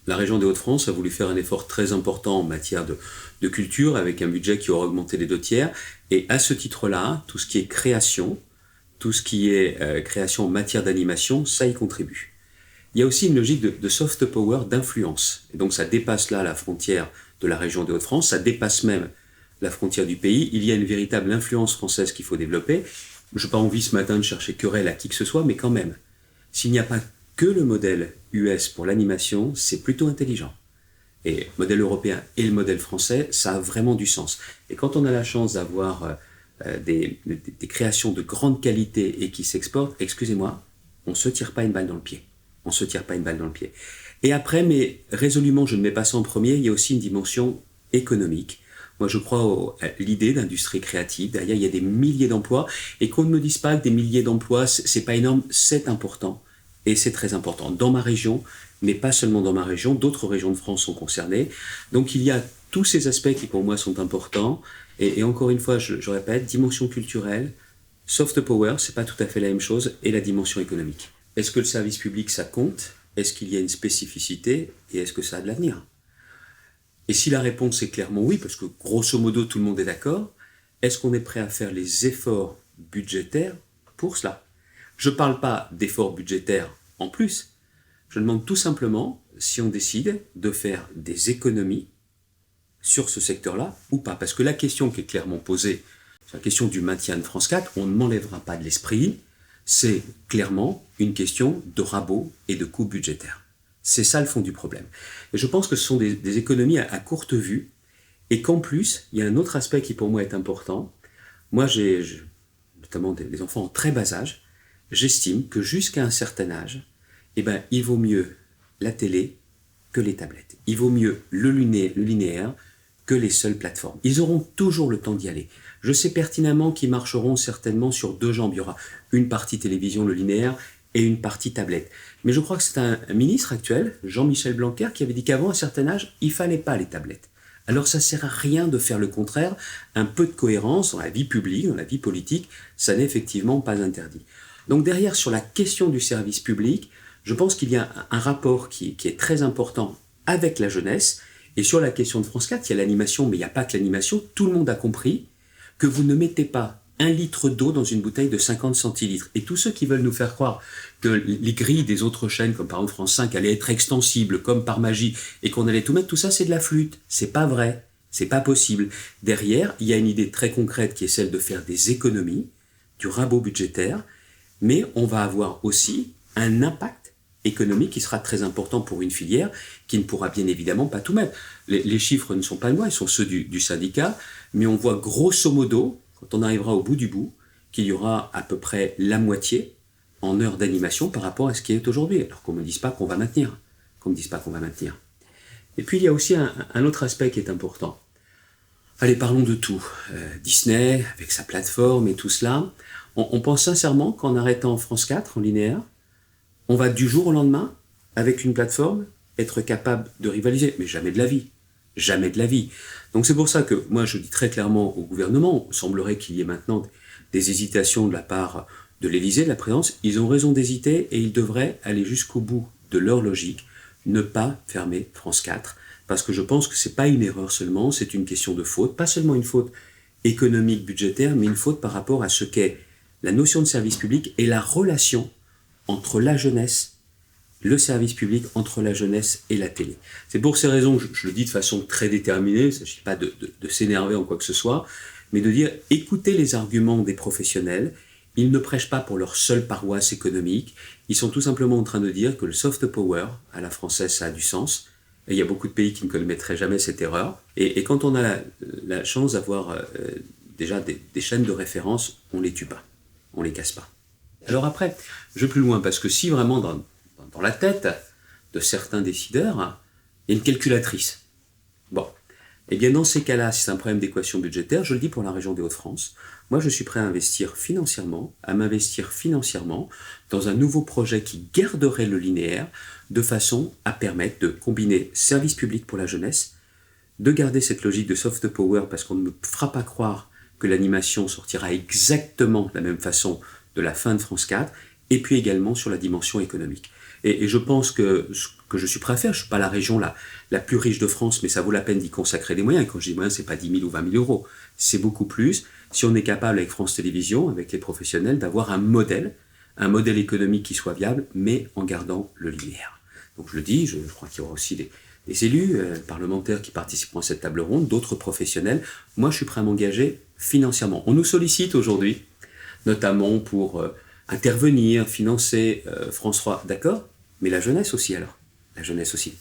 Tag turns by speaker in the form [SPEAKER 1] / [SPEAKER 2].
[SPEAKER 1] La région des Hauts-de-France a voulu faire un effort très important en matière de culture, avec un budget qui aura augmenté les 2 tiers. Et à ce titre-là, tout ce qui est création, tout ce qui est création en matière d'animation, ça y contribue. Il y a aussi une logique de soft power, d'influence. Et donc ça dépasse là la frontière de la région des Hauts-de-France, ça dépasse même la frontière du pays. Il y a une véritable influence française qu'il faut développer. Je n'ai pas envie ce matin de chercher querelle à qui que ce soit, mais quand même, s'il n'y a pas que le modèle US pour l'animation, c'est plutôt intelligent. Et le modèle européen et le modèle français, ça a vraiment du sens. Et quand on a la chance d'avoir des créations de grande qualité et qui s'exportent, excusez-moi, on ne se tire pas une balle dans le pied. On ne se tire pas une balle dans le pied. Et après, mais résolument, je ne mets pas ça en premier, il y a aussi une dimension économique. Moi, je crois à l'idée d'industrie créative. Derrière, il y a des milliers d'emplois. Et qu'on ne me dise pas que des milliers d'emplois, c'est pas énorme, c'est important. Et c'est très important. Dans ma région, mais pas seulement dans ma région, d'autres régions de France sont concernées. Donc, il y a tous ces aspects qui, pour moi, sont importants. Et encore une fois, je répète, dimension culturelle, soft power, c'est pas tout à fait la même chose, et la dimension économique. Est-ce que le service public, ça compte ? Est-ce qu'il y a une spécificité ? Et est-ce que ça a de l'avenir ? Et si la réponse est clairement oui, parce que grosso modo tout le monde est d'accord, est-ce qu'on est prêt à faire les efforts budgétaires pour cela ? Je ne parle pas d'efforts budgétaires en plus, je demande tout simplement si on décide de faire des économies sur ce secteur-là ou pas. Parce que la question qui est clairement posée, c'est la question du maintien de France 4, on ne m'enlèvera pas de l'esprit, c'est clairement une question de rabot et de coûts budgétaires. C'est ça le fond du problème. Et je pense que ce sont des économies à courte vue et qu'en plus, il y a un autre aspect qui pour moi est important. Moi, j'ai notamment des enfants en très bas âge. J'estime que jusqu'à un certain âge, il vaut mieux la télé que les tablettes. Il vaut mieux le linéaire que les seules plateformes. Ils auront toujours le temps d'y aller. Je sais pertinemment qu'ils marcheront certainement sur 2 jambes. Il y aura une partie télévision, le linéaire, et une partie tablette. Mais je crois que c'est un ministre actuel, Jean-Michel Blanquer, qui avait dit qu'avant, à un certain âge, il ne fallait pas les tablettes. Alors ça ne sert à rien de faire le contraire. Un peu de cohérence dans la vie publique, dans la vie politique, ça n'est effectivement pas interdit. Donc derrière, sur la question du service public, je pense qu'il y a un rapport qui est très important avec la jeunesse. Et sur la question de France 4, il y a l'animation, mais il n'y a pas que l'animation. Tout le monde a compris que vous ne mettez pas 1 litre d'eau dans une bouteille de 50 centilitres. Et tous ceux qui veulent nous faire croire que les grilles des autres chaînes, comme par exemple France 5, allaient être extensibles comme par magie et qu'on allait tout mettre, tout ça c'est de la flûte. C'est pas vrai. C'est pas possible. Derrière, il y a une idée très concrète qui est celle de faire des économies, du rabot budgétaire, mais on va avoir aussi un impact économique qui sera très important pour une filière qui ne pourra bien évidemment pas tout mettre. Les chiffres ne sont pas loin, ils sont ceux du syndicat, mais on voit grosso modo, quand on arrivera au bout du bout, qu'il y aura à peu près la moitié en heures d'animation par rapport à ce qui est aujourd'hui. Alors qu'on ne me dise pas qu'on va maintenir. Et puis il y a aussi un autre aspect qui est important. Allez, parlons de tout. Disney, avec sa plateforme et tout cela. On pense sincèrement qu'en arrêtant France 4 en linéaire, on va du jour au lendemain, avec une plateforme, être capable de rivaliser. Mais jamais de la vie. Jamais de la vie. Donc c'est pour ça que moi je dis très clairement au gouvernement, il semblerait qu'il y ait maintenant des hésitations de la part de l'Élysée, de la présidence, ils ont raison d'hésiter et ils devraient aller jusqu'au bout de leur logique, ne pas fermer France 4, parce que je pense que c'est pas une erreur seulement, c'est une question de faute, pas seulement une faute économique, budgétaire, mais une faute par rapport à ce qu'est la notion de service public et la relation entre la jeunesse, le service public, entre la jeunesse et la télé. C'est pour ces raisons, je le dis de façon très déterminée, il ne s'agit pas de s'énerver en quoi que ce soit, mais de dire, écoutez les arguments des professionnels, ils ne prêchent pas pour leur seule paroisse économique, ils sont tout simplement en train de dire que le soft power, à la française, ça a du sens, et il y a beaucoup de pays qui ne commettraient jamais cette erreur, et quand on a la chance d'avoir déjà des chaînes de référence, on ne les tue pas, on ne les casse pas. Alors après, je vais plus loin, parce que si vraiment dans la tête de certains décideurs, il y a une calculatrice. Bon, eh bien dans ces cas-là, si c'est un problème d'équation budgétaire, je le dis pour la région des Hauts-de-France, moi je suis prêt à m'investir financièrement dans un nouveau projet qui garderait le linéaire, de façon à permettre de combiner service public pour la jeunesse, de garder cette logique de soft power, parce qu'on ne me fera pas croire que l'animation sortira exactement de la même façon de la fin de France 4, et puis également sur la dimension économique. Et je pense que ce que je suis prêt à faire, je ne suis pas la région la plus riche de France, mais ça vaut la peine d'y consacrer des moyens. Et quand je dis moyens, ce n'est pas 10 000 ou 20 000 euros, c'est beaucoup plus. Si on est capable avec France Télévisions, avec les professionnels, d'avoir un modèle économique qui soit viable, mais en gardant le linéaire. Donc je le dis, je crois qu'il y aura aussi des élus, parlementaires qui participeront à cette table ronde, d'autres professionnels. Moi, je suis prêt à m'engager financièrement. On nous sollicite aujourd'hui, notamment pour intervenir, financer France 3, d'accord, mais la jeunesse aussi alors. La jeunesse aussi.